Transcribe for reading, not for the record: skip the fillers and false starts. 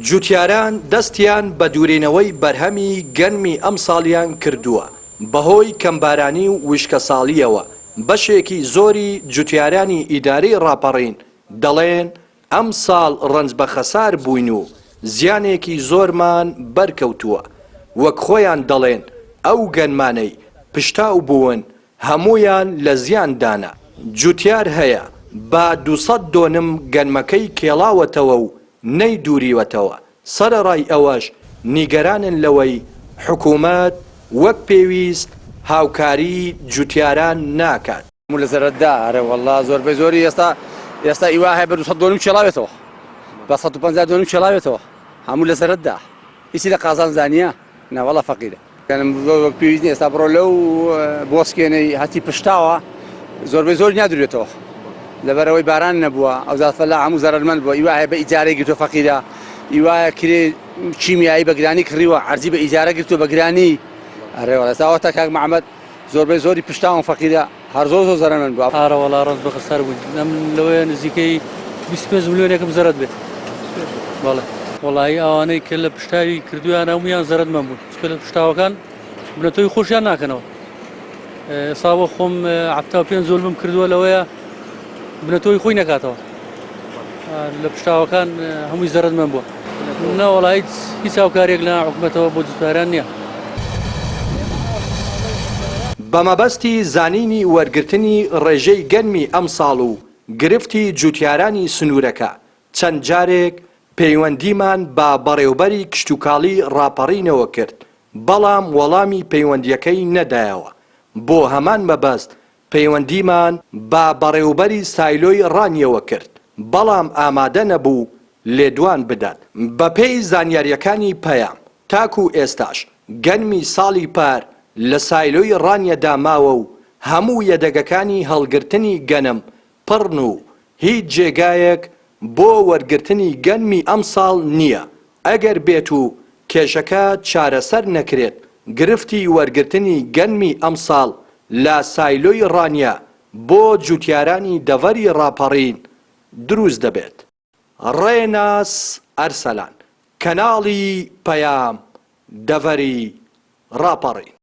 جوتیاران دەستیان بە دوورێنەوەی بەرهەمی گەنمی ئەم ساڵیان کردووە بەهۆی کەمبارانی و وشکە ساڵیەوە. بەشێکی زۆری جوتیارانی ئیدارەی ڕاپەڕین دەڵێن ئەم ساڵ ڕەنج بە خەسار بووین و زیانێکی زۆرمان بەرکەوتووە. وەک خۆیان دەڵێن ئەو گەنمانەی پشتاو بوون هەموویان لە زیاندانە. جوتیار هەیە با 200 دۆنم گەنمەکەی کێڵاوەتەوە و نەیدووریوەتەوە. سەرەڕای ئەوەش نیگەرانن لەوەی حکوومەت وەک پێویست هاوکاری جوتیاران ناکات. لە سەرەتدا ئەرە وەڵڵا زۆربەی زۆری ئێستا ئیوا هەیە بە 200 دۆنم کێڵاوێتەوە، بە 150 دۆنم کێڵاوێتەوە، هەموو لە سەرەتدا. هیچی لە قازان زانیە ناوەڵە فەقیرە. وەک پێویست نیە ئێستا بڕۆ لەو بۆسکێنەی هەتی پشتاوە زۆربەی زۆر نادوورێتەوە لەبەرەوەی باران نەبووە، ئەو زاتفەلا هەموو زەرمەند بووە. ئیوا هەیە بە ئیجارەی گرتووە فەقیرە، ئیوایە کرێ کیمیایی بەگرانی کڕیوە، عەرزی بە ئیجارە گرتووە بەگرانی. ئەرێ وەڵا ئێستا تا کاک محەممەد زۆربەی زۆری پشتاوە فەقیرە هەر زۆر زەرمەند بووە. ئارە وەڵا ڕەنج بە خەسار بووین. ئەم لەوەیە نزیکەی 25 ملیۆنێکم زەرەت بێت. بەڵێ وەڵایی ئەوانەی کە لە پشتاوی کردویان هەموویان زەرەتمەند بوون. چکە لە پشتاوەکان بنەتۆی خۆشیان ناکەنەوە. ئێستا بۆ خۆم 75 زۆلمم کردووە لەوەیە بنەتۆی خۆی نەکاتەوە. لە پشتاوەکان هەمووی زەرەتمەند بووە. نەوەڵا هیچ هاوکارێک لە حکوومەتەوە بۆ جوتیاران نییە. بەمەبەستی زانینی وەرگرتنی ڕێژەی گەنمی ئەم ساڵ و گرفتی جوتیارانی سنوورەکە چەند جارێک پەیوەندیمان با بەڕێوەبەری کشتوکاڵی ڕاپەڕینەوە کرد، بەڵام وەڵامی پەیوەندیەکەی نەدایەوە. بۆ هەمان مەبەست پەیوەندیمان با بەڕێوەبەری سایلۆی ڕانیەوە کرد، بەڵام ئامادە نەبوو لێدوان بدات. بەپێی زانیاریەکانی پەیام تاکو ئێستاش گەنمی ساڵی پار لە سایلۆی ڕانیەدا ماوە و هەموو یەدەگەکانی هەڵگرتنی گەنم پڕن و هیچ جێگایەک بۆ وەرگرتنی گەنمی ئەم ساڵ نییە. ئەگەر بێت و کێشەکە چارەسەر نەکرێت گرفتی وەرگرتنی گەنمی ئەم ساڵ لە سایلۆی ڕانیە بۆ جوتیارانی دەڤەری ڕاپەڕین دروست دەبێت. ڕێناس ئەرسەلان، کەناڵی پەیام، دەڤەری ڕاپەڕین.